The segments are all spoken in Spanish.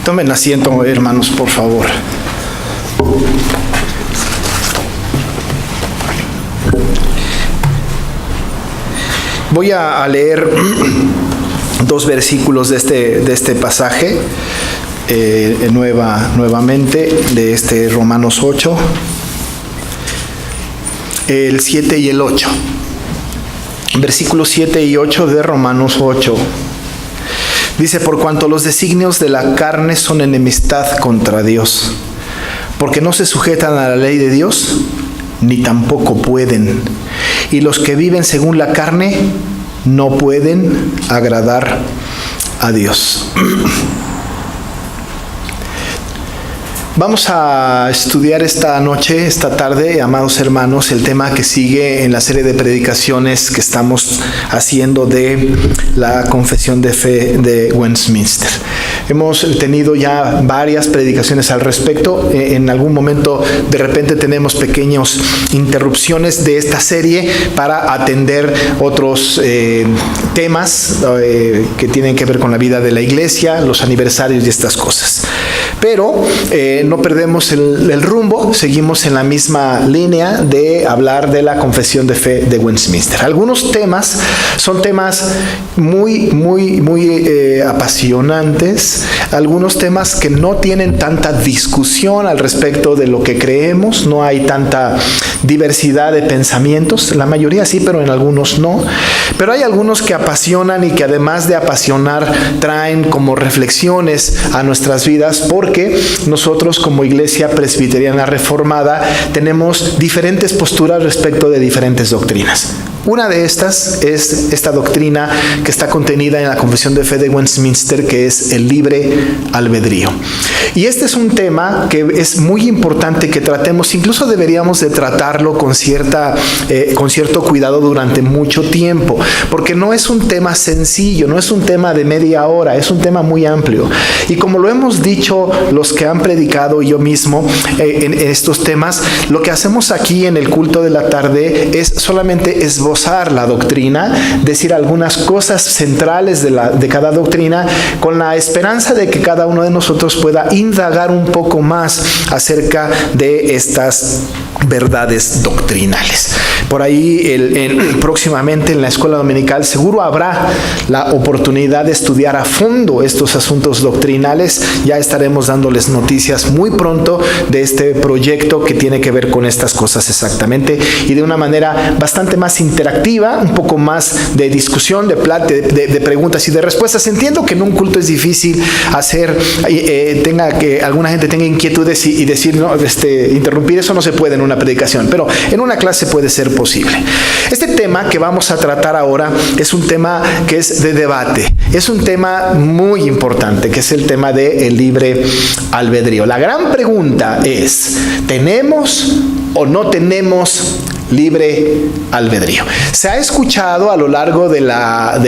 Tomen asiento, hermanos, por favor. Voy a leer dos versículos de este pasaje, nuevamente, de este Romanos 8, el 7 y el 8. Versículos 7 y 8 de Romanos 8. Dice: por cuanto los designios de la carne son enemistad contra Dios, porque no se sujetan a la ley de Dios, ni tampoco pueden. Y los que viven según la carne no pueden agradar a Dios. Vamos a estudiar esta tarde, amados hermanos, el tema que sigue en la serie de predicaciones que estamos haciendo de la Confesión de Fe de Westminster. Hemos tenido ya varias predicaciones al respecto. En algún momento, de repente, tenemos pequeñas interrupciones de esta serie para atender otros temas que tienen que ver con la vida de la iglesia, los aniversarios y estas cosas. Pero no perdemos el rumbo, seguimos en la misma línea de hablar de la Confesión de Fe de Westminster. Algunos temas son temas muy apasionantes, algunos temas que no tienen tanta discusión al respecto de lo que creemos, no hay tanta diversidad de pensamientos, la mayoría sí, pero en algunos no. Pero hay algunos que apasionan y que además de apasionar traen como reflexiones a nuestras vidas, porque nosotros como Iglesia Presbiteriana Reformada tenemos diferentes posturas respecto de diferentes doctrinas. Una de estas es esta doctrina que está contenida en la Confesión de Fe de Westminster, que es el libre albedrío. Y este es un tema que es muy importante que tratemos, incluso deberíamos de tratarlo con cierto cuidado durante mucho tiempo, porque no es un tema sencillo, no es un tema de media hora, es un tema muy amplio. Y como lo hemos dicho los que han predicado y yo mismo en estos temas, lo que hacemos aquí en el culto de la tarde es solamente esbozar la doctrina, decir algunas cosas centrales de cada doctrina, con la esperanza de que cada uno de nosotros pueda indagar un poco más acerca de estas verdades doctrinales. Por ahí próximamente en la escuela dominical seguro habrá la oportunidad de estudiar a fondo estos asuntos doctrinales. Ya estaremos dándoles noticias muy pronto de este proyecto que tiene que ver con estas cosas exactamente, y de una manera bastante más interactiva, un poco más de discusión, de preguntas y de respuestas. Entiendo que en un culto es difícil que alguna gente tenga inquietudes y decir, no, interrumpir eso no se puede en una predicación, pero en una clase puede ser posible. Este tema que vamos a tratar ahora es un tema que es de debate, es un tema muy importante, que es el tema del libre albedrío. La gran pregunta es: ¿tenemos o no tenemos libre albedrío? Se ha escuchado a lo largo de la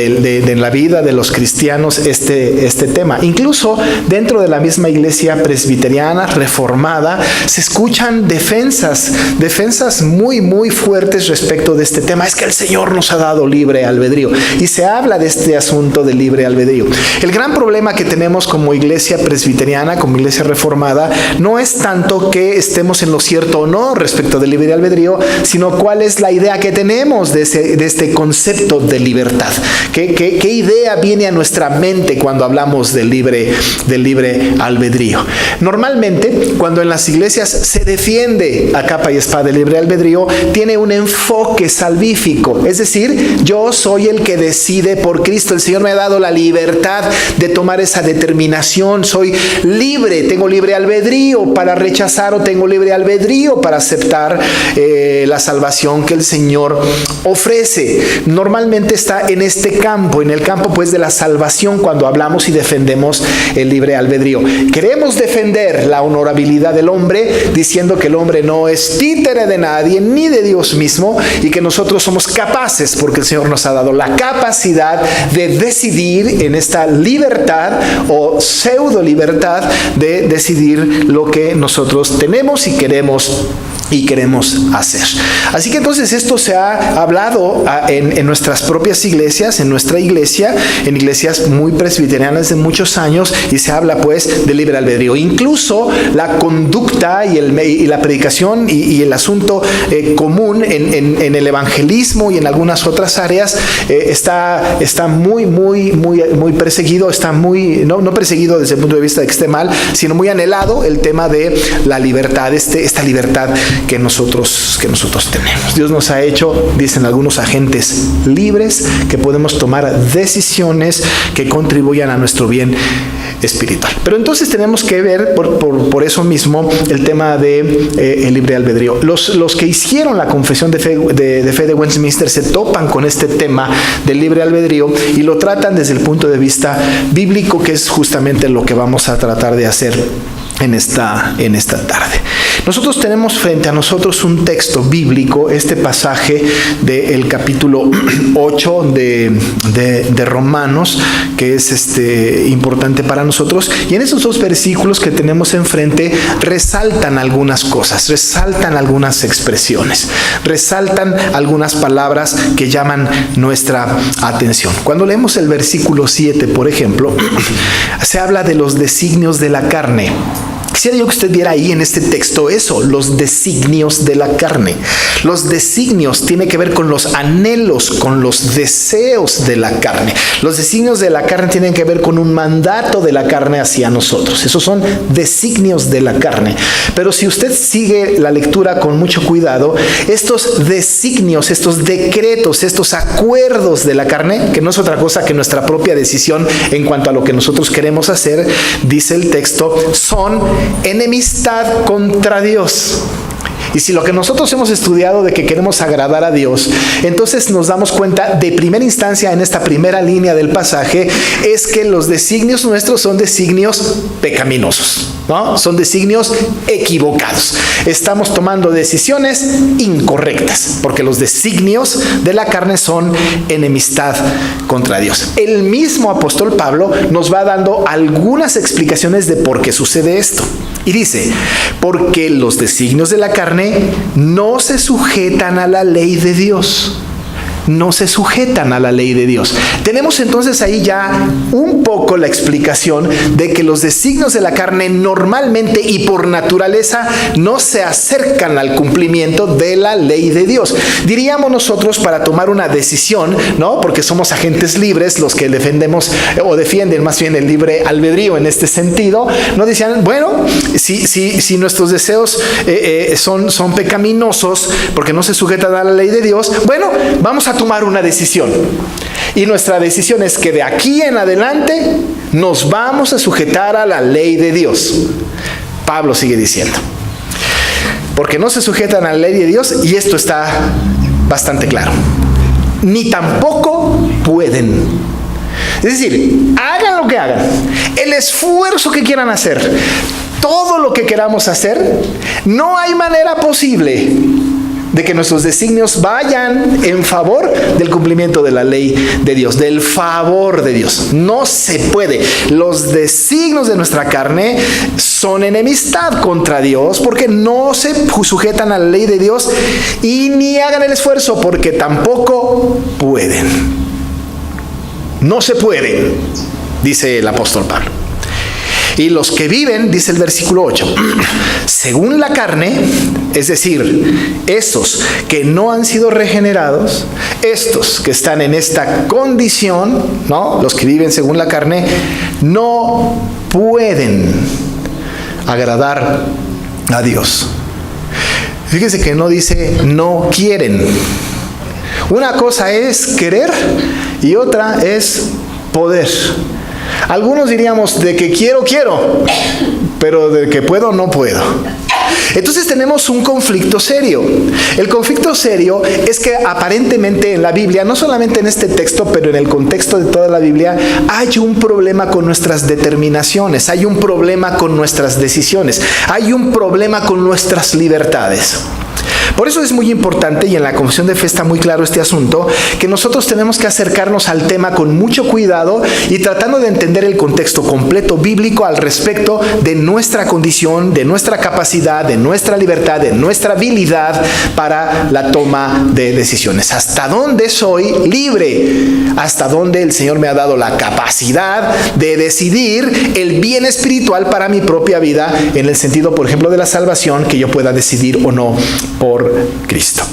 vida de los cristianos este tema. Incluso dentro de la misma iglesia presbiteriana reformada se escuchan defensas muy fuertes respecto de este tema. Es que el Señor nos ha dado libre albedrío, y se habla de este asunto del libre albedrío. El gran problema que tenemos como iglesia presbiteriana, como iglesia reformada, no es tanto que estemos en lo cierto o no respecto del libre albedrío, sino cuál es la idea que tenemos de este concepto de libertad. ¿Qué idea viene a nuestra mente cuando hablamos del libre albedrío? Normalmente, cuando en las iglesias se defiende a capa y espada el libre albedrío, tiene un enfoque salvífico. Es decir, yo soy el que decide por Cristo. El Señor me ha dado la libertad de tomar esa determinación. Soy libre, tengo libre albedrío para rechazar o tengo libre albedrío para aceptar la salvación que el Señor ofrece. Normalmente está en este campo, en el campo pues de la salvación, cuando hablamos y defendemos el libre albedrío. Queremos defender la honorabilidad del hombre, diciendo que el hombre no es títere de nadie ni de Dios mismo, y que nosotros somos capaces, porque el Señor nos ha dado la capacidad de decidir en esta libertad o pseudo libertad de decidir lo que nosotros tenemos y queremos y queremos hacer. Así que entonces esto se ha hablado en nuestras propias iglesias, en nuestra iglesia, en iglesias muy presbiterianas de muchos años, y se habla pues de libre albedrío. Incluso la conducta y la predicación y el asunto común en el evangelismo y en algunas otras áreas está muy perseguido, está muy, no perseguido desde el punto de vista de que esté mal, sino muy anhelado el tema de la libertad, esta libertad que nosotros tenemos. Dios nos ha hecho, dicen algunos, agentes libres que podemos tomar decisiones que contribuyan a nuestro bien espiritual. Pero entonces tenemos que ver por eso mismo el tema de el libre albedrío. Los que hicieron la confesión de fe de Westminster se topan con este tema del libre albedrío y lo tratan desde el punto de vista bíblico, que es justamente lo que vamos a tratar de hacer en esta tarde. Nosotros tenemos frente a nosotros un texto bíblico, este pasaje del capítulo 8 de Romanos, que es importante para nosotros, y en esos dos versículos que tenemos enfrente resaltan algunas cosas, resaltan algunas expresiones, resaltan algunas palabras que llaman nuestra atención. Cuando leemos el versículo 7, por ejemplo, se habla de los designios de la carne. Quisiera yo que usted viera ahí en este texto eso, los designios de la carne. Los designios tienen que ver con los anhelos, con los deseos de la carne. Los designios de la carne tienen que ver con un mandato de la carne hacia nosotros. Esos son designios de la carne. Pero si usted sigue la lectura con mucho cuidado, estos designios, estos decretos, estos acuerdos de la carne, que no es otra cosa que nuestra propia decisión en cuanto a lo que nosotros queremos hacer, dice el texto, son enemistad contra Dios. Y si lo que nosotros hemos estudiado de que queremos agradar a Dios, entonces nos damos cuenta de primera instancia en esta primera línea del pasaje, es que los designios nuestros son designios pecaminosos, ¿no? Son designios equivocados. Estamos tomando decisiones incorrectas, porque los designios de la carne son enemistad contra Dios. El mismo apóstol Pablo nos va dando algunas explicaciones de por qué sucede esto. Y dice, porque los designios de la carne no se sujetan a la ley de Dios. No se sujetan a la ley de Dios. Tenemos entonces ahí ya un poco la explicación de que los designios de la carne normalmente y por naturaleza no se acercan al cumplimiento de la ley de Dios. Diríamos nosotros, para tomar una decisión, ¿no? Porque somos agentes libres los que defendemos o defienden más bien el libre albedrío en este sentido, ¿no? Decían, bueno, si nuestros deseos son pecaminosos porque no se sujetan a la ley de Dios, bueno, vamos a tomar una decisión. Y nuestra decisión es que de aquí en adelante nos vamos a sujetar a la ley de Dios. Pablo sigue diciendo, porque no se sujetan a la ley de Dios, y esto está bastante claro, ni tampoco pueden. Es decir, hagan lo que hagan, el esfuerzo que quieran hacer, todo lo que queramos hacer, no hay manera posible de que nuestros designios vayan en favor del cumplimiento de la ley de Dios, del favor de Dios. No se puede. Los designios de nuestra carne son enemistad contra Dios porque no se sujetan a la ley de Dios y ni hagan el esfuerzo porque tampoco pueden. No se puede, dice el apóstol Pablo. Y los que viven, dice el versículo 8, según la carne, es decir, esos que no han sido regenerados, estos que están en esta condición, ¿no? Los que viven según la carne, no pueden agradar a Dios. Fíjese que no dice no quieren. Una cosa es querer y otra es poder. Algunos diríamos de que quiero, pero de que puedo, no puedo. Entonces tenemos un conflicto serio. El conflicto serio es que aparentemente en la Biblia, no solamente en este texto, pero en el contexto de toda la Biblia, hay un problema con nuestras determinaciones, hay un problema con nuestras decisiones, hay un problema con nuestras libertades. Por eso es muy importante, y en la Confesión de Fe está muy claro este asunto, que nosotros tenemos que acercarnos al tema con mucho cuidado y tratando de entender el contexto completo bíblico al respecto de nuestra condición, de nuestra capacidad, de nuestra libertad, de nuestra habilidad para la toma de decisiones. ¿Hasta dónde soy libre? ¿Hasta dónde el Señor me ha dado la capacidad de decidir el bien espiritual para mi propia vida, en el sentido, por ejemplo, de la salvación, que yo pueda decidir o no por Cristo?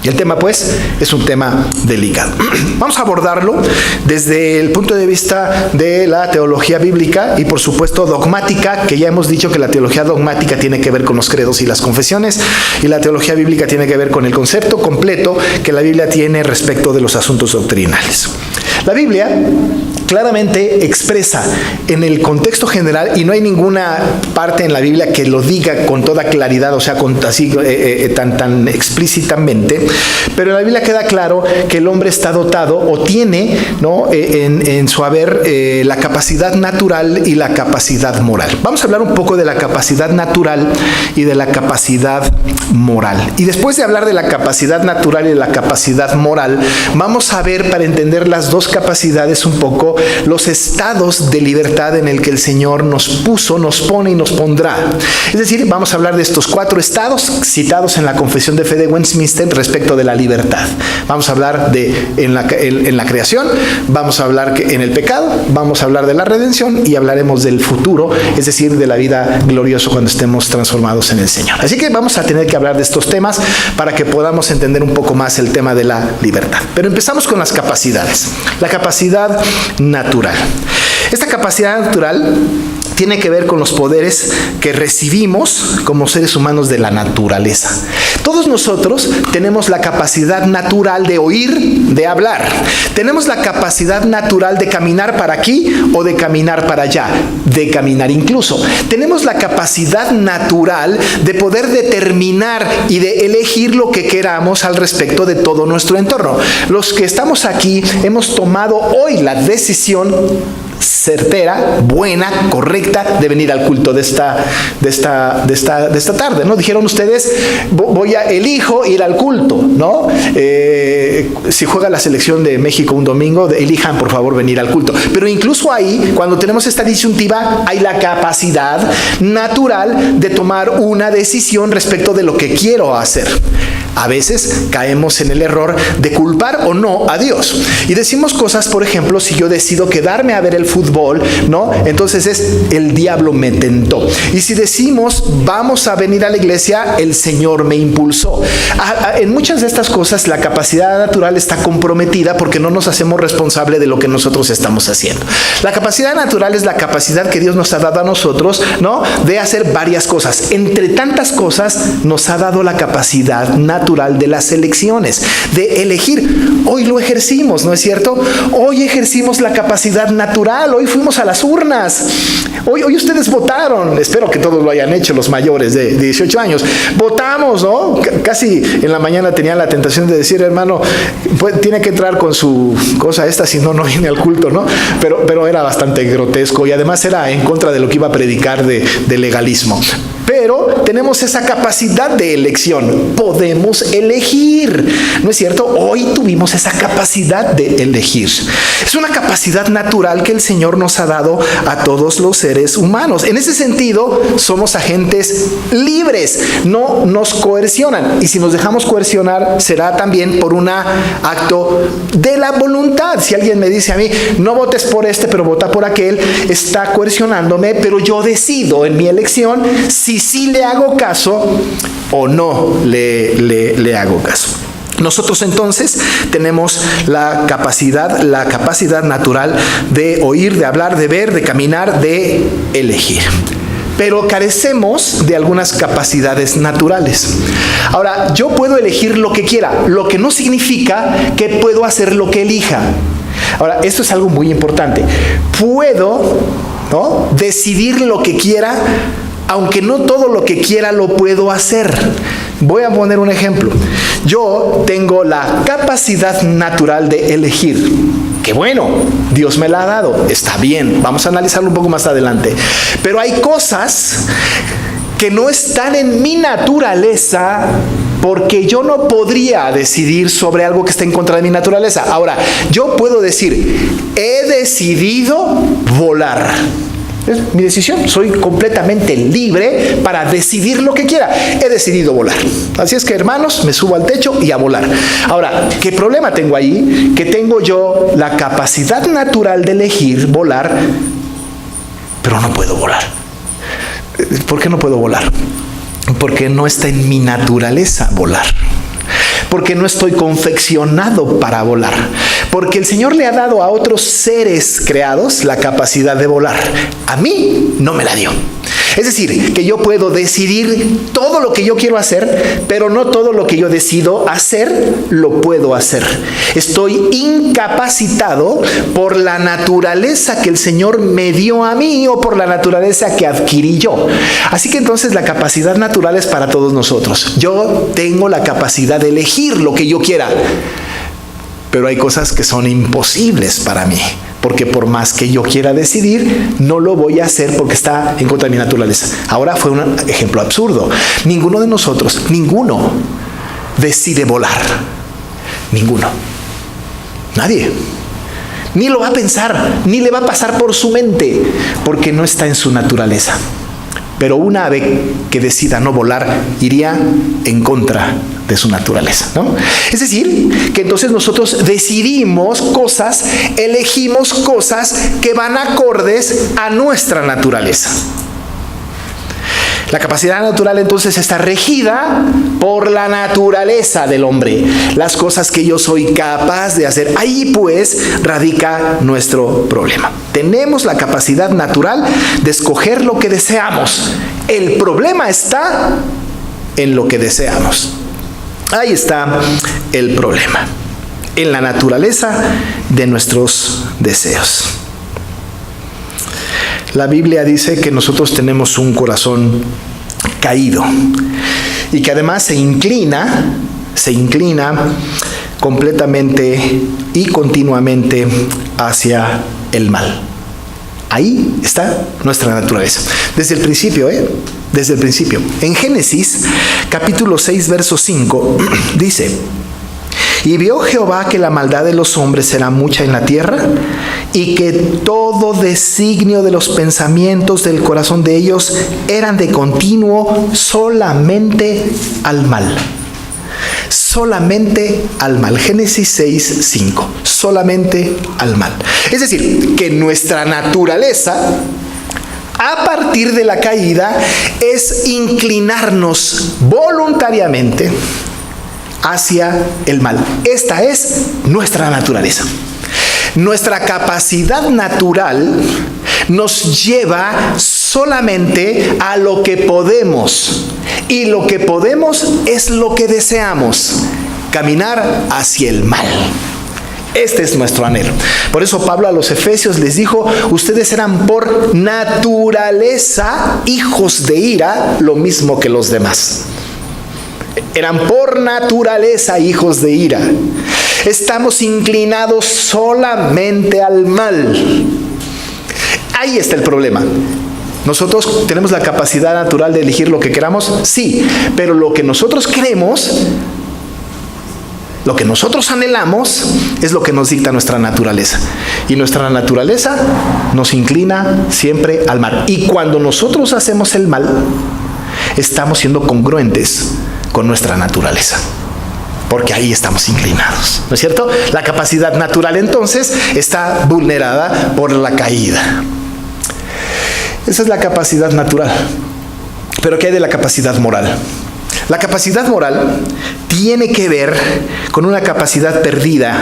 Y el tema, pues, es un tema delicado. Vamos a abordarlo desde el punto de vista de la teología bíblica y, por supuesto, dogmática, que ya hemos dicho que la teología dogmática tiene que ver con los credos y las confesiones, y la teología bíblica tiene que ver con el concepto completo que la Biblia tiene respecto de los asuntos doctrinales. La Biblia claramente expresa en el contexto general, y no hay ninguna parte en la Biblia que lo diga con toda claridad, o sea, tan explícitamente, pero en la Biblia queda claro que el hombre está dotado o tiene, ¿no?, en su haber la capacidad natural y la capacidad moral. Vamos a hablar un poco de la capacidad natural y de la capacidad moral. Y después de hablar de la capacidad natural y de la capacidad moral, vamos a ver, para entender las dos capacidades, un poco los estados de libertad en el que el Señor nos puso, nos pone y nos pondrá. Es decir, vamos a hablar de estos 4 estados citados en la Confesión de Fe de Westminster respecto de la libertad. Vamos a hablar en la creación, vamos a hablar en el pecado, vamos a hablar de la redención y hablaremos del futuro, es decir, de la vida gloriosa cuando estemos transformados en el Señor. Así que vamos a tener que hablar de estos temas para que podamos entender un poco más el tema de la libertad. Pero empezamos con las capacidades. La capacidad natural. Esta capacidad natural tiene que ver con los poderes que recibimos como seres humanos de la naturaleza. Todos nosotros tenemos la capacidad natural de oír, de hablar. Tenemos la capacidad natural de caminar para aquí o de caminar para allá, de caminar incluso. Tenemos la capacidad natural de poder determinar y de elegir lo que queramos al respecto de todo nuestro entorno. Los que estamos aquí hemos tomado hoy la decisión certera, buena, correcta, de venir al culto de esta tarde, ¿no? Dijeron ustedes, elijo ir al culto, ¿no? Si juega la selección de México un domingo, elijan por favor venir al culto. Pero incluso ahí, cuando tenemos esta disyuntiva, hay la capacidad natural de tomar una decisión respecto de lo que quiero hacer. A veces caemos en el error de culpar o no a Dios. Y decimos cosas, por ejemplo, si yo decido quedarme a ver el fútbol, ¿no? Entonces el diablo me tentó. Y si decimos vamos a venir a la iglesia, el Señor me impulsó. En muchas de estas cosas la capacidad natural está comprometida porque no nos hacemos responsable de lo que nosotros estamos haciendo. La capacidad natural es la capacidad que Dios nos ha dado a nosotros, ¿no?, de hacer varias cosas. Entre tantas cosas nos ha dado la capacidad natural de las elecciones, de elegir. Hoy lo ejercimos, ¿no es cierto? Hoy ejercimos la capacidad natural, hoy fuimos a las urnas, hoy ustedes votaron, espero que todos lo hayan hecho, los mayores de 18 años, votamos, ¿no? Casi en la mañana tenía la tentación de decir, hermano, pues, tiene que entrar con su cosa esta, si no viene al culto, ¿no? Pero era bastante grotesco y además era en contra de lo que iba a predicar de legalismo. Pero tenemos esa capacidad de elección, podemos elegir, ¿no es cierto? Hoy tuvimos esa capacidad de elegir. Es una capacidad natural que el Señor nos ha dado a todos los seres humanos. En ese sentido, somos agentes libres, no nos coercionan. Y si nos dejamos coercionar, será también por un acto de la voluntad. Si alguien me dice a mí, no votes por este, pero vota por aquel, está coercionándome, pero yo decido en mi elección si sí le hago caso o no le hago caso. Nosotros entonces tenemos la capacidad natural de oír, de hablar, de ver, de caminar, de elegir. Pero carecemos de algunas capacidades naturales. Ahora, yo puedo elegir lo que quiera, lo que no significa que puedo hacer lo que elija. Ahora, esto es algo muy importante. Puedo, ¿no?, decidir lo que quiera, aunque no todo lo que quiera lo puedo hacer. Voy a poner un ejemplo. Yo tengo la capacidad natural de elegir. Que bueno, Dios me la ha dado. Está bien, vamos a analizarlo un poco más adelante. Pero hay cosas que no están en mi naturaleza porque yo no podría decidir sobre algo que está en contra de mi naturaleza. Ahora, yo puedo decir, he decidido volar. Es mi decisión, soy completamente libre para decidir lo que quiera. He decidido volar. Así es que, hermanos, me subo al techo y a volar. Ahora, ¿qué problema tengo ahí? Que tengo yo la capacidad natural de elegir volar, pero no puedo volar. ¿Por qué no puedo volar? Porque no está en mi naturaleza volar. Porque no estoy confeccionado para volar. Porque el Señor le ha dado a otros seres creados la capacidad de volar. A mí no me la dio. Es decir, que yo puedo decidir todo lo que yo quiero hacer, pero no todo lo que yo decido hacer, lo puedo hacer. Estoy incapacitado por la naturaleza que el Señor me dio a mí o por la naturaleza que adquirí yo. Así que entonces la capacidad natural es para todos nosotros. Yo tengo la capacidad de elegir lo que yo quiera, pero hay cosas que son imposibles para mí. Porque por más que yo quiera decidir, no lo voy a hacer porque está en contra de mi naturaleza. Ahora fue un ejemplo absurdo. Ninguno de nosotros, ninguno, decide volar. Ninguno. Nadie. Ni lo va a pensar, ni le va a pasar por su mente, porque no está en su naturaleza. Pero una ave que decida no volar iría en contra de su naturaleza, ¿no? Es decir, que entonces nosotros decidimos cosas, elegimos cosas que van acordes a nuestra naturaleza. La capacidad natural entonces está regida por la naturaleza del hombre, las cosas que yo soy capaz de hacer. Ahí pues radica nuestro problema. Tenemos la capacidad natural de escoger lo que deseamos. El problema está en lo que deseamos. Ahí está el problema, en la naturaleza de nuestros deseos. La Biblia dice que nosotros tenemos un corazón caído y que además se inclina completamente y continuamente hacia el mal. Ahí está nuestra naturaleza. Desde el principio, Desde el principio. En Génesis, capítulo 6, verso 5, dice: y vio Jehová que la maldad de los hombres era mucha en la tierra, y que todo designio de los pensamientos del corazón de ellos eran de continuo solamente al mal. Solamente al mal. Génesis 6, 5. Solamente al mal. Es decir, que nuestra naturaleza, a partir de la caída, es inclinarnos voluntariamente hacia el mal. Esta es nuestra naturaleza. Nuestra capacidad natural nos lleva solamente a lo que podemos. Y lo que podemos es lo que deseamos: caminar hacia el mal. Este es nuestro anhelo. Por eso Pablo a los Efesios les dijo: ustedes eran por naturaleza hijos de ira, lo mismo que los demás. Eran por naturaleza hijos de ira. Estamos inclinados solamente al mal. Ahí está el problema. ¿Nosotros tenemos la capacidad natural de elegir lo que queramos? Sí, pero lo que nosotros queremos, lo que nosotros anhelamos, es lo que nos dicta nuestra naturaleza. Y nuestra naturaleza nos inclina siempre al mal. Y cuando nosotros hacemos el mal, estamos siendo congruentes con nuestra naturaleza, porque ahí estamos inclinados, ¿no es cierto? La capacidad natural entonces está vulnerada por la caída. Esa es la capacidad natural. Pero ¿qué hay de la capacidad moral? La capacidad moral tiene que ver con una capacidad perdida.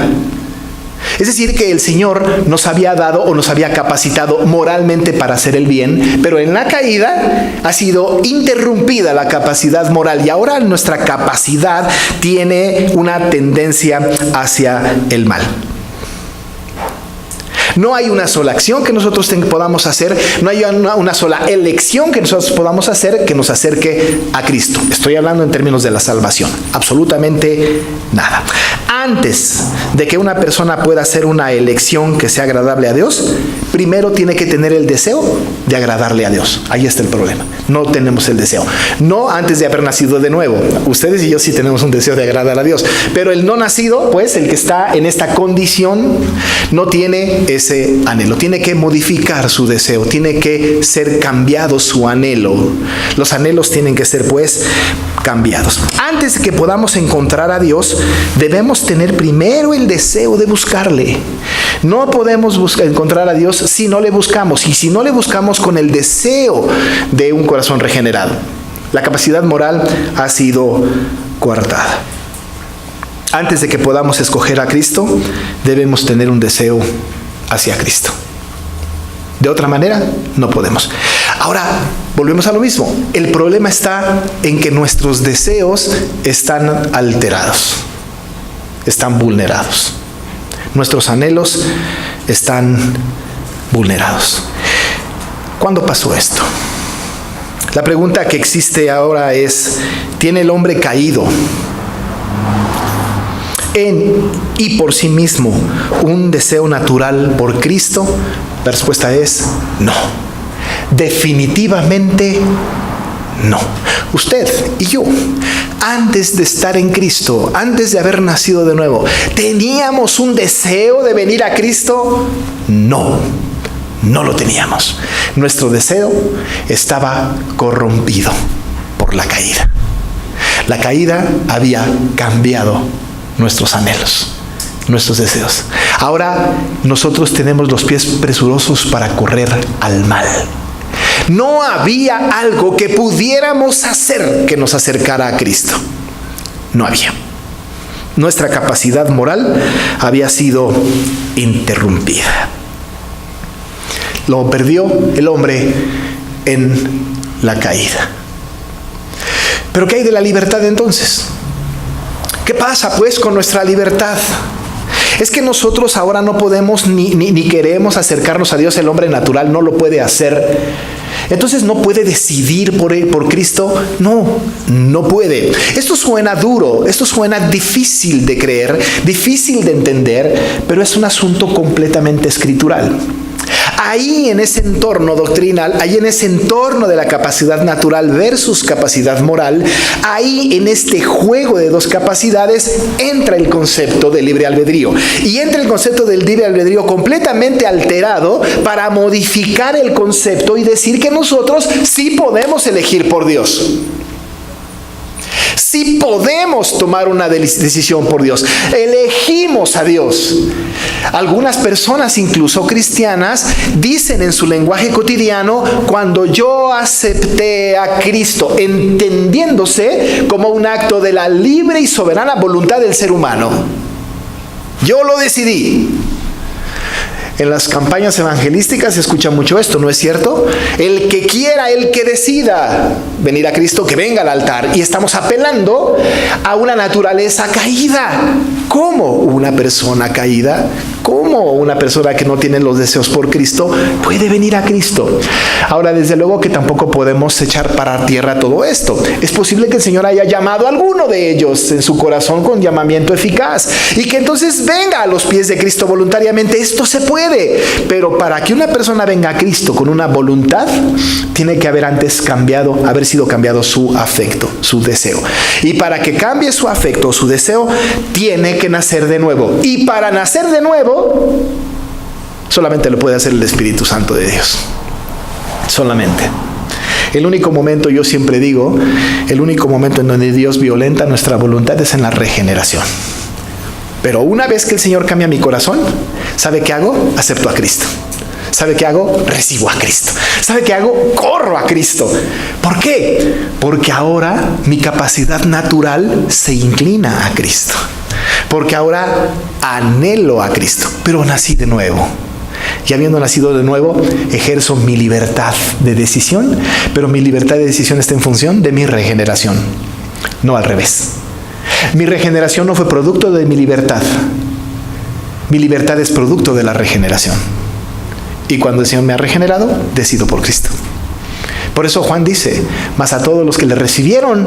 Es decir, que el Señor nos había dado o nos había capacitado moralmente para hacer el bien, pero en la caída ha sido interrumpida la capacidad moral y ahora nuestra capacidad tiene una tendencia hacia el mal. No hay una sola acción que nosotros podamos hacer, no hay una sola elección que nosotros podamos hacer que nos acerque a Cristo. Estoy hablando en términos de la salvación. Absolutamente nada. Antes de que una persona pueda hacer una elección que sea agradable a Dios, primero tiene que tener el deseo de agradarle a Dios. Ahí está el problema. No tenemos el deseo. No antes de haber nacido de nuevo. Ustedes y yo sí tenemos un deseo de agradar a Dios. Pero el no nacido, pues el que está en esta condición, no tiene ese anhelo. Tiene que modificar su deseo. Tiene que ser cambiado su anhelo. Los anhelos tienen que ser, pues, cambiados. Antes de que podamos encontrar a Dios, debemos tener primero el deseo de buscarle. No podemos encontrar a Dios si no le buscamos, y si no le buscamos con el deseo de un corazón regenerado. La capacidad moral ha sido coartada. Antes de que podamos escoger a Cristo, debemos tener un deseo hacia Cristo. De otra manera, no podemos. Ahora, volvemos a lo mismo. El problema está en que nuestros deseos están alterados, están vulnerados. Nuestros anhelos están vulnerados. ¿Cuándo pasó esto? La pregunta que existe ahora es, ¿tiene el hombre caído en y por sí mismo un deseo natural por Cristo? La respuesta es no. Definitivamente no. Usted y yo, antes de estar en Cristo, antes de haber nacido de nuevo, ¿teníamos un deseo de venir a Cristo? No, no lo teníamos. Nuestro deseo estaba corrompido por la caída. La caída había cambiado nuestros anhelos, nuestros deseos. Ahora nosotros tenemos los pies presurosos para correr al mal. No había algo que pudiéramos hacer que nos acercara a Cristo. No había. Nuestra capacidad moral había sido interrumpida. Lo perdió el hombre en la caída. ¿Pero qué hay de la libertad entonces? ¿Qué pasa pues con nuestra libertad? Es que nosotros ahora no podemos ni queremos acercarnos a Dios. El hombre natural no lo puede hacer. Entonces no puede decidir por Cristo. No puede. Esto suena duro, esto suena difícil de creer, difícil de entender, pero es un asunto completamente escritural. Ahí en ese entorno doctrinal, ahí en ese entorno de la capacidad natural versus capacidad moral, ahí en este juego de dos capacidades entra el concepto de libre albedrío. Y entra el concepto del libre albedrío completamente alterado para modificar el concepto y decir que nosotros sí podemos elegir por Dios. Sí podemos tomar una decisión por Dios. Elegimos a Dios. Algunas personas, incluso cristianas, dicen en su lenguaje cotidiano, cuando yo acepté a Cristo, entendiéndose como un acto de la libre y soberana voluntad del ser humano. Yo lo decidí. En las campañas evangelísticas se escucha mucho esto, ¿no es cierto? El que quiera, el que decida venir a Cristo, que venga al altar. Y estamos apelando a una naturaleza caída. ¿Cómo una persona caída, cómo una persona que no tiene los deseos por Cristo puede venir a Cristo? Ahora, desde luego que tampoco podemos echar para tierra todo esto. Es posible que el Señor haya llamado a alguno de ellos en su corazón con llamamiento eficaz y que entonces venga a los pies de Cristo voluntariamente. Esto se puede. Pero para que una persona venga a Cristo con una voluntad, tiene que haber antes haber sido cambiado su afecto, su deseo. Y para que cambie su afecto, su deseo, tiene que nacer de nuevo. Y para nacer de nuevo, solamente lo puede hacer el Espíritu Santo de Dios. Solamente. El único momento, yo siempre digo, el único momento en donde Dios violenta nuestra voluntad es en la regeneración. Pero una vez que el Señor cambia mi corazón, ¿sabe qué hago? Acepto a Cristo. ¿Sabe qué hago? Recibo a Cristo. ¿Sabe qué hago? Corro a Cristo. ¿Por qué? Porque ahora mi capacidad natural se inclina a Cristo. Porque ahora anhelo a Cristo. Pero nací de nuevo. Y habiendo nacido de nuevo, ejerzo mi libertad de decisión. Pero mi libertad de decisión está en función de mi regeneración. No al revés. Mi regeneración no fue producto de mi libertad. Mi libertad es producto de la regeneración. Y cuando el Señor me ha regenerado, decido por Cristo. Por eso Juan dice, mas a todos los que le recibieron,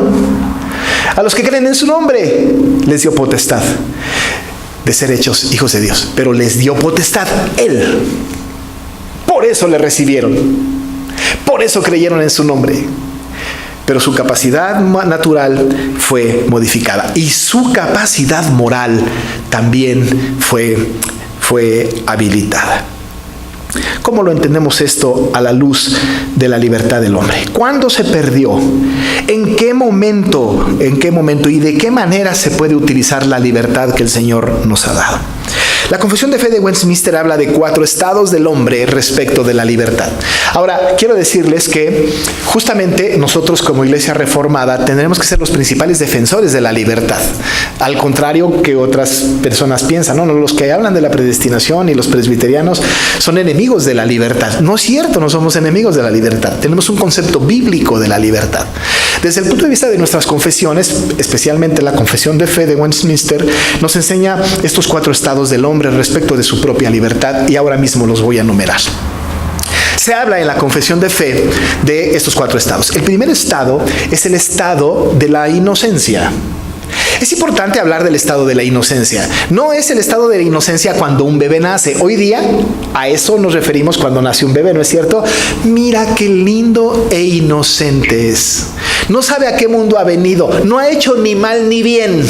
a los que creen en su nombre, les dio potestad de ser hechos hijos de Dios. Pero les dio potestad Él. Por eso le recibieron. Por eso creyeron en su nombre. Pero su capacidad natural fue modificada. Y su capacidad moral también fue habilitada. ¿Cómo lo entendemos esto a la luz de la libertad del hombre? ¿Cuándo se perdió? ¿En qué momento y de qué manera se puede utilizar la libertad que el Señor nos ha dado? La Confesión de Fe de Westminster habla de 4 estados del hombre respecto de la libertad. Ahora, quiero decirles que justamente nosotros como Iglesia Reformada tendremos que ser los principales defensores de la libertad. Al contrario que otras personas piensan, ¿no? Los que hablan de la predestinación y los presbiterianos son enemigos de la libertad. No es cierto, no somos enemigos de la libertad. Tenemos un concepto bíblico de la libertad. Desde el punto de vista de nuestras confesiones, especialmente la Confesión de Fe de Westminster, nos enseña estos 4 estados del hombre respecto de su propia libertad, y ahora mismo los voy a enumerar. Se habla en la Confesión de Fe de estos 4 estados. El primer estado es el estado de la inocencia. Es importante hablar del estado de la inocencia. No es el estado de la inocencia cuando un bebé nace. Hoy día a eso nos referimos cuando nace un bebé, ¿no es cierto? Mira qué lindo e inocente es. No sabe a qué mundo ha venido. No ha hecho ni mal ni bien,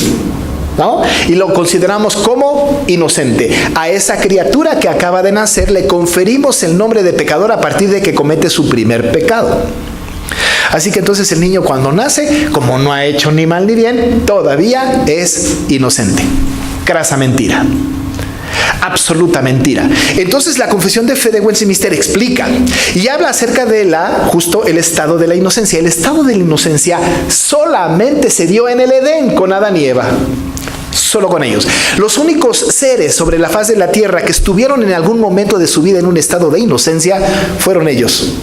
¿no? Y lo consideramos como inocente. A esa criatura que acaba de nacer le conferimos el nombre de pecador a partir de que comete su primer pecado. Así que entonces el niño cuando nace, como no ha hecho ni mal ni bien, todavía es inocente. Crasa mentira. Absoluta mentira. Entonces la Confesión de Fe de Westminster explica y habla acerca de justo el estado de la inocencia. El estado de la inocencia solamente se dio en el Edén con Adán y Eva. Solo con ellos. Los únicos seres sobre la faz de la tierra que estuvieron en algún momento de su vida en un estado de inocencia fueron ellos.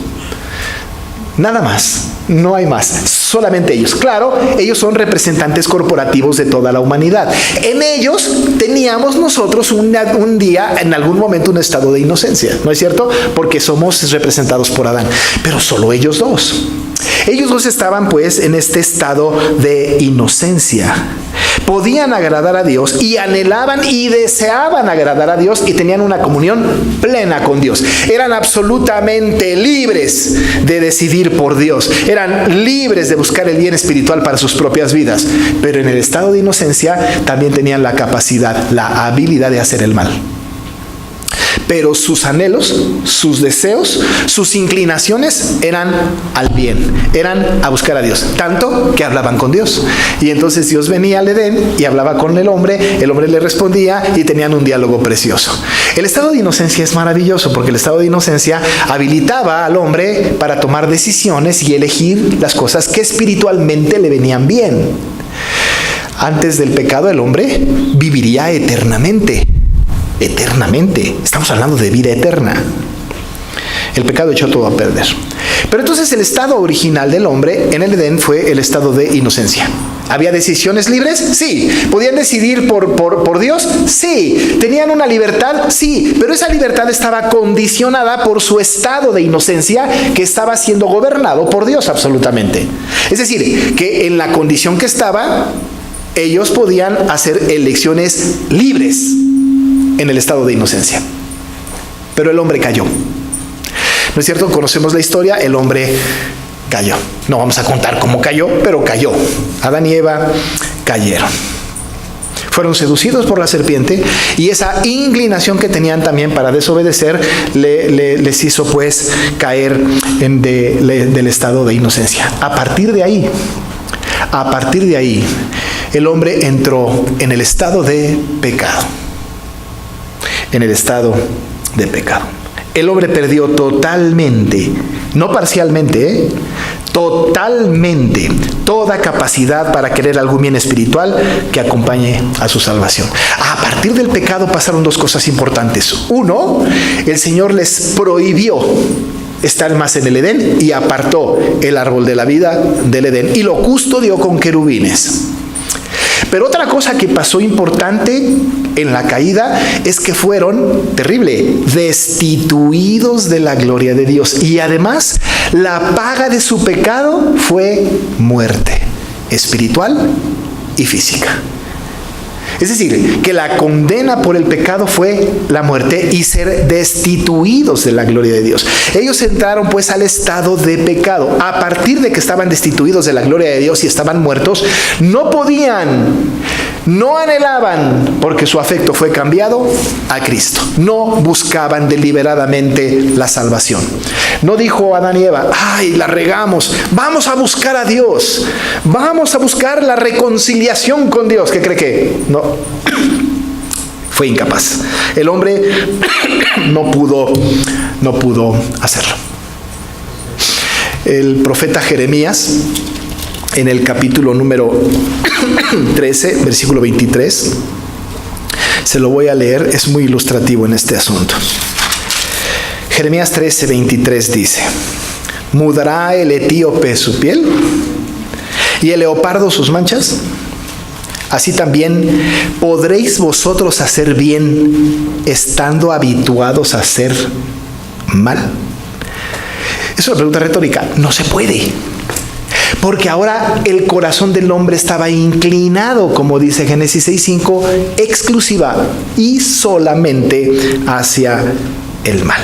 Nada más, no hay más, solamente ellos. Claro, ellos son representantes corporativos de toda la humanidad. En ellos teníamos nosotros un día, en algún momento, un estado de inocencia, ¿no es cierto? Porque somos representados por Adán, pero solo ellos dos. Ellos dos estaban pues en este estado de inocencia. Podían agradar a Dios y anhelaban y deseaban agradar a Dios y tenían una comunión plena con Dios. Eran absolutamente libres de decidir por Dios. Eran libres de buscar el bien espiritual para sus propias vidas. Pero en el estado de inocencia también tenían la capacidad, la habilidad de hacer el mal. Pero sus anhelos, sus deseos, sus inclinaciones eran al bien, eran a buscar a Dios, tanto que hablaban con Dios. Y entonces Dios venía al Edén y hablaba con el hombre le respondía y tenían un diálogo precioso. El estado de inocencia es maravilloso porque el estado de inocencia habilitaba al hombre para tomar decisiones y elegir las cosas que espiritualmente le venían bien. Antes del pecado el hombre viviría eternamente. Eternamente. Estamos hablando de vida eterna. El pecado echó todo a perder. Pero entonces el estado original del hombre en el Edén fue el estado de inocencia. ¿Había decisiones libres? Sí. ¿Podían decidir por Dios? Sí. ¿Tenían una libertad? Sí. Pero esa libertad estaba condicionada por su estado de inocencia que estaba siendo gobernado por Dios absolutamente. Es decir, que en la condición que estaba, ellos podían hacer elecciones libres en el estado de inocencia. Pero el hombre cayó. ¿No es cierto? Conocemos la historia, el hombre cayó. No vamos a contar cómo cayó, pero cayó. Adán y Eva cayeron. Fueron seducidos por la serpiente y esa inclinación que tenían también para desobedecer les hizo pues caer del estado de inocencia. A partir de ahí, el hombre entró en el estado de pecado. En el estado de pecado. El hombre perdió totalmente, no parcialmente, totalmente, toda capacidad para querer algún bien espiritual que acompañe a su salvación. A partir del pecado pasaron 2 cosas importantes. Uno, el Señor les prohibió estar más en el Edén y apartó el árbol de la vida del Edén y lo custodió con querubines. Pero otra cosa que pasó importante en la caída es que fueron, terrible, destituidos de la gloria de Dios. Y además, la paga de su pecado fue muerte espiritual y física. Es decir, que la condena por el pecado fue la muerte y ser destituidos de la gloria de Dios. Ellos entraron pues al estado de pecado. A partir de que estaban destituidos de la gloria de Dios y estaban muertos, no podían, no anhelaban, porque su afecto fue cambiado a Cristo. No buscaban deliberadamente la salvación. No dijo Adán y Eva, ay, la regamos, vamos a buscar a Dios, vamos a buscar la reconciliación con Dios. ¿Qué cree que? No. Fue incapaz. El hombre no pudo hacerlo. El profeta Jeremías, en el capítulo número 13, versículo 23, se lo voy a leer, es muy ilustrativo en este asunto. Jeremías 13, 23 dice: ¿mudará el etíope su piel y el leopardo sus manchas? Así también podréis vosotros hacer bien estando habituados a hacer mal. Es una pregunta retórica. No se puede. Porque ahora el corazón del hombre estaba inclinado, como dice Génesis 6:5, exclusiva y solamente hacia el mal.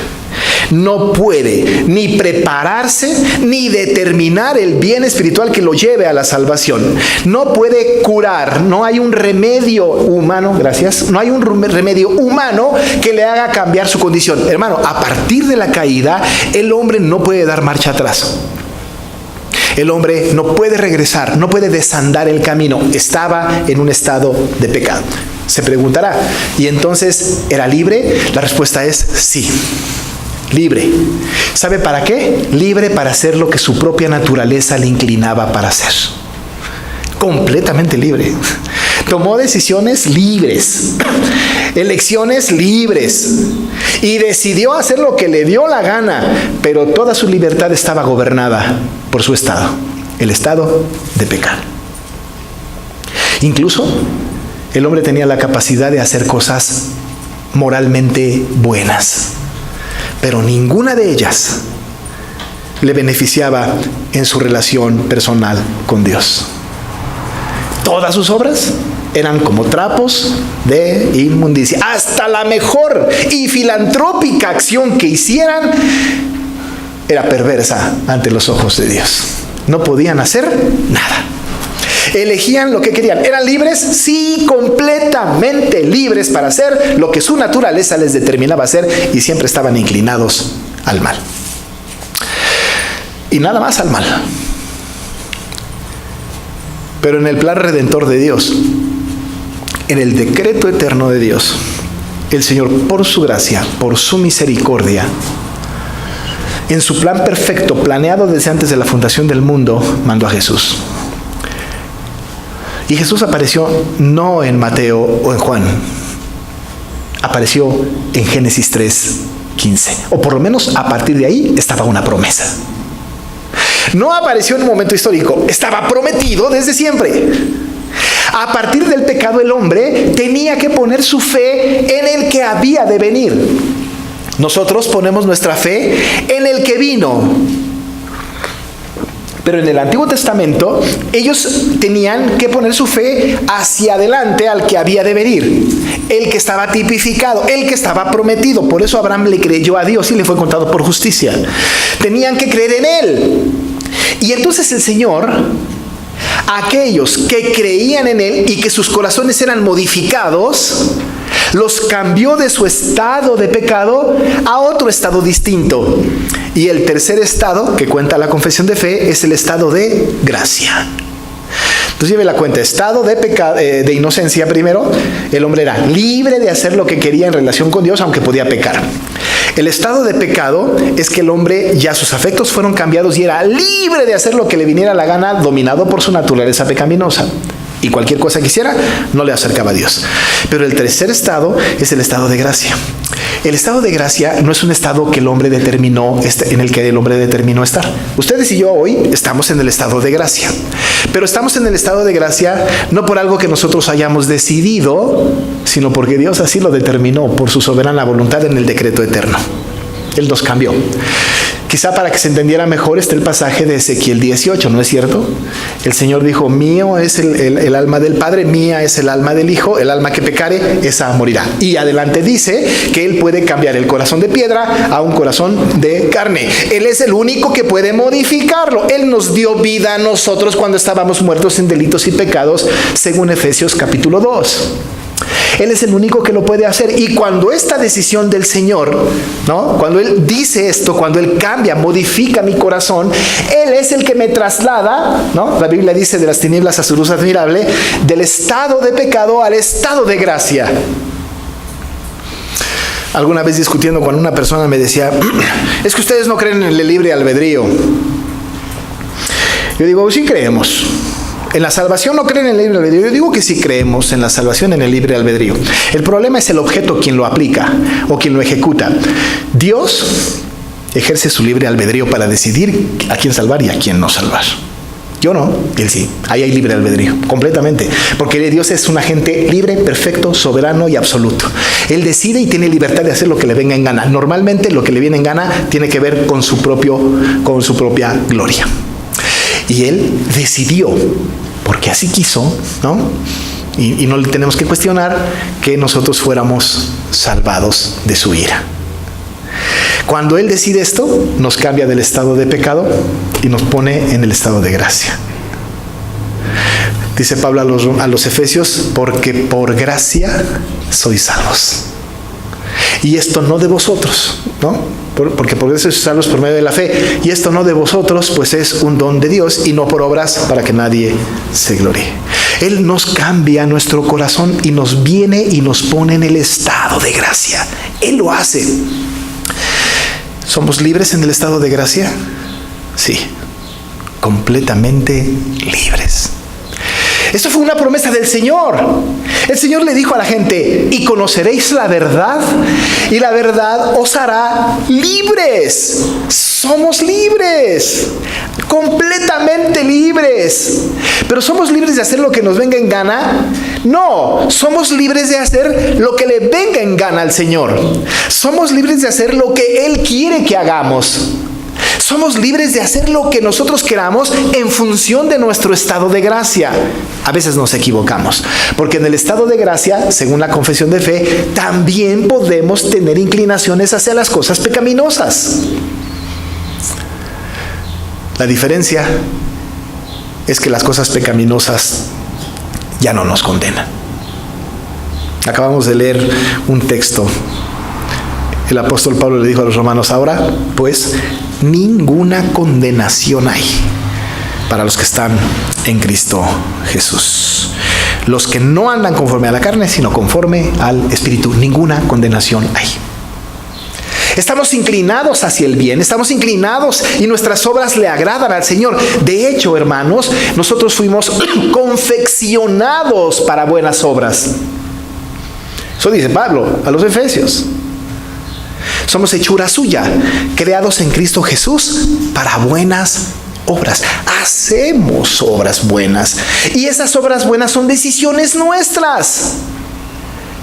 No puede ni prepararse ni determinar el bien espiritual que lo lleve a la salvación. No puede curar, no hay un remedio humano, gracias, no hay un remedio humano que le haga cambiar su condición. Hermano, a partir de la caída, el hombre no puede dar marcha atrás. El hombre no puede regresar, no puede desandar el camino. Estaba en un estado de pecado. Se preguntará, ¿y entonces era libre? La respuesta es sí. Libre. ¿Sabe para qué? Libre para hacer lo que su propia naturaleza le inclinaba para hacer. Completamente libre. Tomó decisiones libres, elecciones libres, y decidió hacer lo que le dio la gana, pero toda su libertad estaba gobernada por su estado, el estado de pecado. Incluso el hombre tenía la capacidad de hacer cosas moralmente buenas, pero ninguna de ellas le beneficiaba en su relación personal con Dios. Todas sus obras eran como trapos de inmundicia. Hasta la mejor y filantrópica acción que hicieran era perversa ante los ojos de Dios. No podían hacer nada. Elegían lo que querían. ¿Eran libres? Sí, completamente libres para hacer lo que su naturaleza les determinaba hacer, y siempre estaban inclinados al mal. Y nada más al mal. Pero en el plan redentor de Dios, en el decreto eterno de Dios, el Señor, por su gracia, por su misericordia, en su plan perfecto, planeado desde antes de la fundación del mundo, mandó a Jesús. Y Jesús apareció no en Mateo o en Juan, apareció en Génesis 3:15, o por lo menos a partir de ahí estaba una promesa. No apareció en un momento histórico, estaba prometido desde siempre. A partir del pecado, el hombre tenía que poner su fe en el que había de venir. Nosotros ponemos nuestra fe en el que vino. Pero en el Antiguo Testamento, ellos tenían que poner su fe hacia adelante al que había de venir, el que estaba tipificado, el que estaba prometido. Por eso Abraham le creyó a Dios y le fue contado por justicia. Tenían que creer en él. Y entonces el Señor, aquellos que creían en él y que sus corazones eran modificados, los cambió de su estado de pecado a otro estado distinto. Y el tercer estado que cuenta la confesión de fe es el estado de gracia. Entonces lleve la cuenta, estado de pecado, de inocencia primero. El hombre era libre de hacer lo que quería en relación con Dios, aunque podía pecar. El estado de pecado es que el hombre, ya sus afectos fueron cambiados y era libre de hacer lo que le viniera la gana, dominado por su naturaleza pecaminosa. Y cualquier cosa que hiciera no le acercaba a Dios. Pero el tercer estado es el estado de gracia. El estado de gracia no es un estado que el hombre determinó, en el que el hombre determinó estar. Ustedes y yo hoy estamos en el estado de gracia. Pero estamos en el estado de gracia no por algo que nosotros hayamos decidido, sino porque Dios así lo determinó por su soberana voluntad en el decreto eterno. Él nos cambió. Quizá para que se entendiera mejor está el pasaje de Ezequiel 18, ¿no es cierto? El Señor dijo, mío es el alma del Padre, mía es el alma del Hijo, el alma que pecare, esa morirá. Y adelante dice que Él puede cambiar el corazón de piedra a un corazón de carne. Él es el único que puede modificarlo. Él nos dio vida a nosotros cuando estábamos muertos en delitos y pecados, según Efesios capítulo 2. Él es el único que lo puede hacer. Y cuando esta decisión del Señor, ¿no? Cuando Él dice esto, cuando Él cambia, modifica mi corazón, Él es el que me traslada, ¿no? La Biblia dice de las tinieblas a su luz admirable, del estado de pecado al estado de gracia. Alguna vez discutiendo con una persona me decía, es que ustedes no creen en el libre albedrío. Yo digo, sí creemos. En la salvación no creen en el libre albedrío. Yo digo que sí creemos en la salvación, en el libre albedrío. El problema es el objeto quien lo aplica o quien lo ejecuta. Dios ejerce su libre albedrío para decidir a quién salvar y a quién no salvar. Yo no, Él sí. Ahí hay libre albedrío, completamente. Porque Dios es un agente libre, perfecto, soberano y absoluto. Él decide y tiene libertad de hacer lo que le venga en gana. Normalmente lo que le viene en gana tiene que ver con su propia gloria. Y Él decidió, porque así quiso, ¿no? Y no le tenemos que cuestionar que nosotros fuéramos salvados de su ira. Cuando Él decide esto, nos cambia del estado de pecado y nos pone en el estado de gracia. Dice Pablo a los Efesios, porque por gracia sois salvos. Y esto no de vosotros, ¿no? Porque por eso sois salvos por medio de la fe. Y esto no de vosotros, pues es un don de Dios y no por obras para que nadie se gloríe. Él nos cambia nuestro corazón y nos viene y nos pone en el estado de gracia. Él lo hace. ¿Somos libres en el estado de gracia? Sí, completamente libres. Esto fue una promesa del Señor. El Señor le dijo a la gente, y conoceréis la verdad, y la verdad os hará libres. Somos libres, completamente libres. ¿Pero somos libres de hacer lo que nos venga en gana? No, somos libres de hacer lo que le venga en gana al Señor. Somos libres de hacer lo que Él quiere que hagamos. Somos libres de hacer lo que nosotros queramos en función de nuestro estado de gracia. A veces nos equivocamos, porque en el estado de gracia, según la confesión de fe, también podemos tener inclinaciones hacia las cosas pecaminosas. La diferencia es que las cosas pecaminosas ya no nos condenan. Acabamos de leer un texto. El apóstol Pablo le dijo a los romanos, ahora pues ninguna condenación hay para los que están en Cristo Jesús. Los que no andan conforme a la carne, sino conforme al Espíritu. Ninguna condenación hay. Estamos inclinados hacia el bien, estamos inclinados y nuestras obras le agradan al Señor. De hecho, hermanos, nosotros fuimos confeccionados para buenas obras. Eso dice Pablo a los Efesios. Somos hechura suya, creados en Cristo Jesús para buenas obras. Hacemos obras buenas. Y esas obras buenas son decisiones nuestras.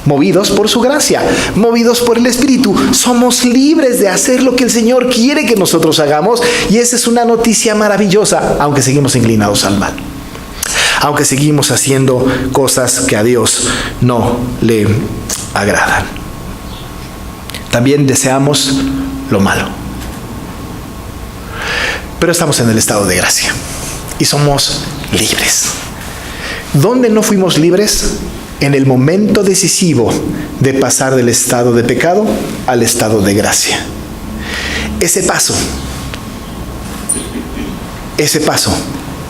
Movidos por su gracia, movidos por el Espíritu. Somos libres de hacer lo que el Señor quiere que nosotros hagamos. Y esa es una noticia maravillosa, aunque seguimos inclinados al mal. Aunque seguimos haciendo cosas que a Dios no le agradan. También deseamos lo malo. Pero estamos en el estado de gracia. Y somos libres. ¿Dónde no fuimos libres? En el momento decisivo de pasar del estado de pecado al estado de gracia. Ese paso,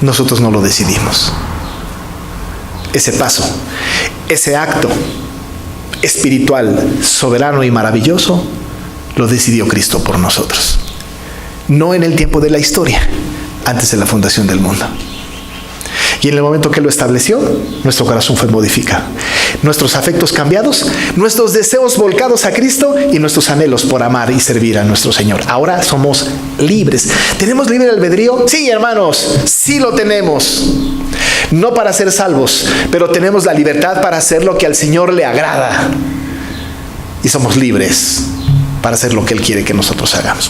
nosotros no lo decidimos. Ese paso, ese acto espiritual, soberano y maravilloso, lo decidió Cristo por nosotros. No en el tiempo de la historia, antes de la fundación del mundo. Y en el momento que lo estableció, nuestro corazón fue modificado. Nuestros afectos cambiados, nuestros deseos volcados a Cristo y nuestros anhelos por amar y servir a nuestro Señor. Ahora somos libres. ¿Tenemos libre albedrío? Sí, hermanos, sí lo tenemos. No para ser salvos, pero tenemos la libertad para hacer lo que al Señor le agrada. Y somos libres para hacer lo que Él quiere que nosotros hagamos.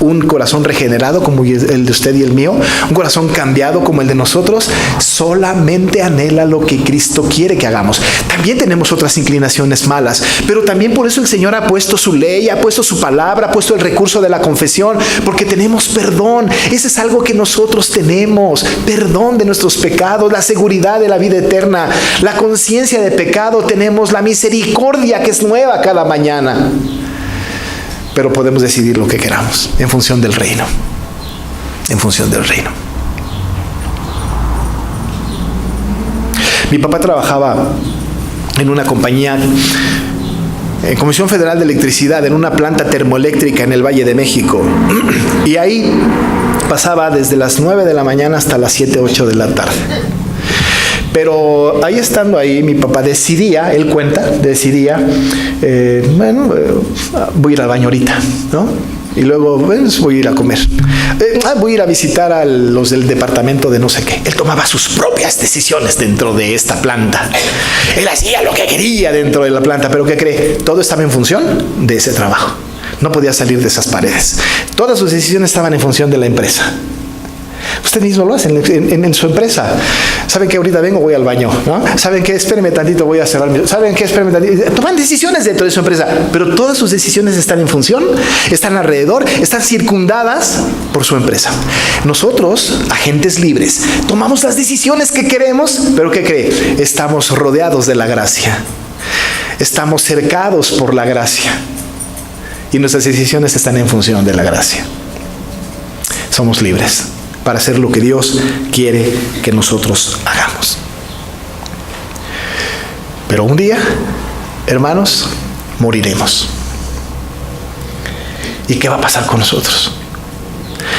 un corazón regenerado como el de usted y el mío, un corazón cambiado como el de nosotros, solamente anhela lo que Cristo quiere que hagamos. También tenemos otras inclinaciones malas, pero también por eso el Señor ha puesto su ley, ha puesto su palabra, ha puesto el recurso de la confesión, porque tenemos perdón. Ese es algo que nosotros tenemos, perdón de nuestros pecados, la seguridad de la vida eterna, la conciencia de pecado, tenemos la misericordia que es nueva cada mañana. Pero podemos decidir lo que queramos en función del reino. En función del reino. Mi papá trabajaba en una compañía, en Comisión Federal de Electricidad, en una planta termoeléctrica en el Valle de México. Y ahí pasaba desde las 9 de la mañana hasta las 7, 8 de la tarde. Pero ahí estando ahí, mi papá decidía, él cuenta, voy a ir al baño ahorita, ¿no? Y luego, voy a ir a comer. Voy a ir a visitar a los del departamento de no sé qué. Él tomaba sus propias decisiones dentro de esta planta. Él hacía lo que quería dentro de la planta, pero ¿qué cree? Todo estaba en función de ese trabajo. No podía salir de esas paredes. Todas sus decisiones estaban en función de la empresa. Usted mismo lo hace en su empresa. ¿Saben qué? Ahorita vengo, voy al baño, ¿no? ¿Saben qué? Espérenme tantito, voy a cerrar. ¿Saben qué? Espérenme tantito. Toman decisiones dentro de su empresa, pero todas sus decisiones están en función, están alrededor, están circundadas por su empresa. Nosotros, agentes libres, tomamos las decisiones que queremos, pero ¿qué cree? Estamos rodeados de la gracia. Estamos cercados por la gracia. Y nuestras decisiones están en función de la gracia. Somos libres para hacer lo que Dios quiere que nosotros hagamos. Pero un día, hermanos, moriremos. ¿Y qué va a pasar con nosotros?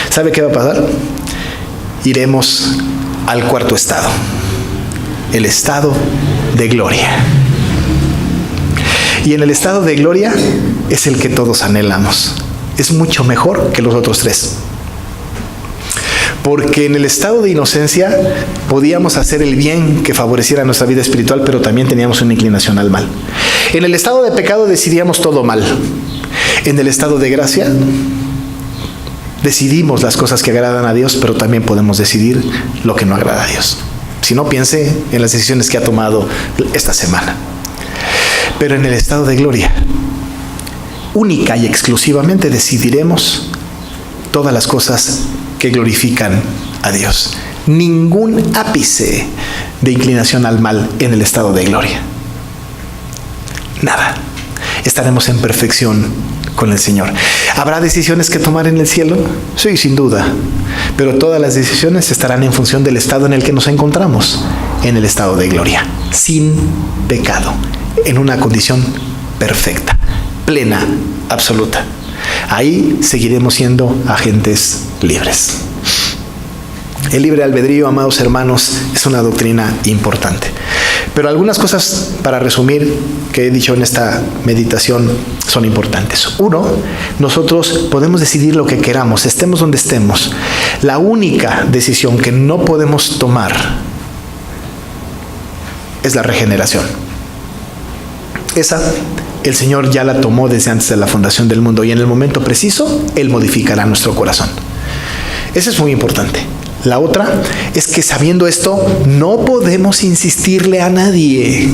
¿Sabe qué va a pasar? Iremos al cuarto estado, el estado de gloria. Y en el estado de gloria es el que todos anhelamos. Es mucho mejor que los otros tres. Porque en el estado de inocencia podíamos hacer el bien que favoreciera nuestra vida espiritual, pero también teníamos una inclinación al mal. En el estado de pecado decidíamos todo mal. En el estado de gracia decidimos las cosas que agradan a Dios, pero también podemos decidir lo que no agrada a Dios. Si no, piense en las decisiones que ha tomado esta semana. Pero en el estado de gloria, única y exclusivamente decidiremos todas las cosas que glorifican a Dios. Ningún ápice de inclinación al mal en el estado de gloria. Nada. Estaremos en perfección con el Señor. ¿Habrá decisiones que tomar en el cielo? Sí, sin duda. Pero todas las decisiones estarán en función del estado en el que nos encontramos, en el estado de gloria, sin pecado, en una condición perfecta, plena, absoluta. Ahí seguiremos siendo agentes libres. El libre albedrío, amados hermanos, es una doctrina importante. Pero algunas cosas, para resumir, que he dicho en esta meditación, son importantes. Uno, nosotros podemos decidir lo que queramos, estemos donde estemos. La única decisión que no podemos tomar es la regeneración. Esa, el Señor ya la tomó desde antes de la fundación del mundo, y en el momento preciso, Él modificará nuestro corazón. Eso es muy importante. La otra es que, sabiendo esto, no podemos insistirle a nadie.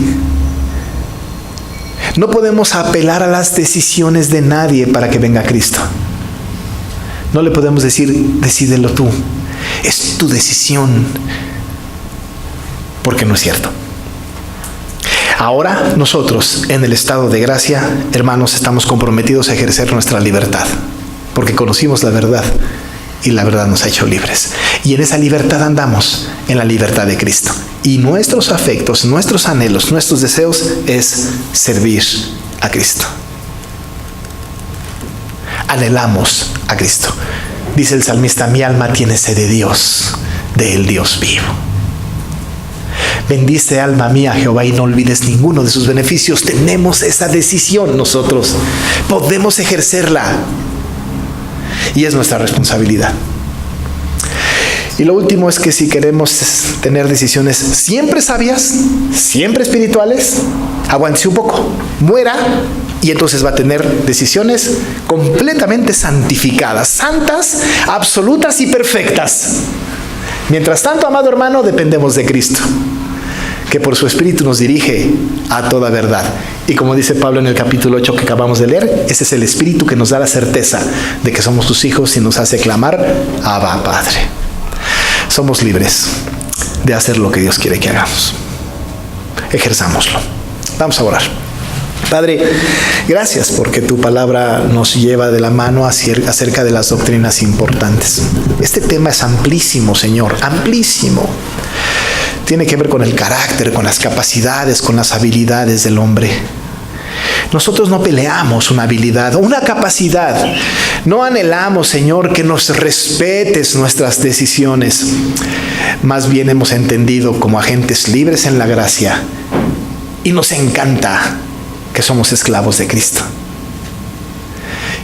No podemos apelar a las decisiones de nadie para que venga Cristo. No le podemos decir, decídelo tú. Es tu decisión. Porque no es cierto. Ahora nosotros, en el estado de gracia, hermanos, estamos comprometidos a ejercer nuestra libertad. Porque conocimos la verdad. Y la verdad nos ha hecho libres. Y en esa libertad andamos, en la libertad de Cristo. Y nuestros afectos, nuestros anhelos, nuestros deseos es servir a Cristo. Anhelamos a Cristo. Dice el salmista, mi alma tiene sed de Dios, del Dios vivo. Bendice alma mía a Jehová y no olvides ninguno de sus beneficios. Tenemos esa decisión nosotros. Podemos ejercerla. Y es nuestra responsabilidad. Y lo último es que si queremos tener decisiones siempre sabias, siempre espirituales, aguántese un poco, muera Y entonces va a tener decisiones completamente santificadas, santas, absolutas y perfectas. Mientras tanto, amado hermano, dependemos de Cristo, que por su Espíritu nos dirige a toda verdad. Y como dice Pablo en el capítulo 8 que acabamos de leer, ese es el Espíritu que nos da la certeza de que somos sus hijos y nos hace clamar, Abba, Padre. Somos libres de hacer lo que Dios quiere que hagamos. Ejerzámoslo. Vamos a orar. Padre, gracias porque tu palabra nos lleva de la mano acerca de las doctrinas importantes. Este tema es amplísimo, Señor, amplísimo. Tiene que ver con el carácter, con las capacidades, con las habilidades del hombre. Nosotros no peleamos una habilidad o una capacidad. No anhelamos, Señor, que nos respetes nuestras decisiones. Más bien hemos entendido como agentes libres en la gracia. Y nos encanta que somos esclavos de Cristo.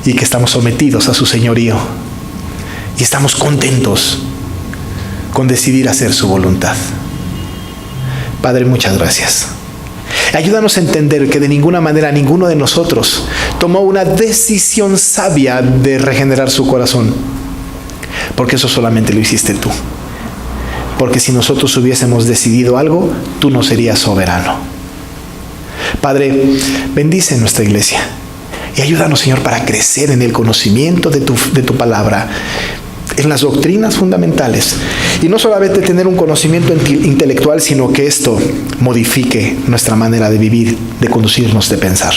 Y que estamos sometidos a su señorío. Y estamos contentos con decidir hacer su voluntad. Padre, muchas gracias. Ayúdanos a entender que de ninguna manera ninguno de nosotros tomó una decisión sabia de regenerar su corazón, porque eso solamente lo hiciste tú. Porque si nosotros hubiésemos decidido algo, tú no serías soberano. Padre, bendice nuestra iglesia y ayúdanos, Señor, para crecer en el conocimiento de tu palabra, en las doctrinas fundamentales, y no solamente tener un conocimiento intelectual, sino que esto modifique nuestra manera de vivir, de conducirnos, de pensar.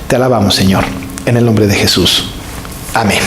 Te alabamos, Señor, en el nombre de Jesús. Amén.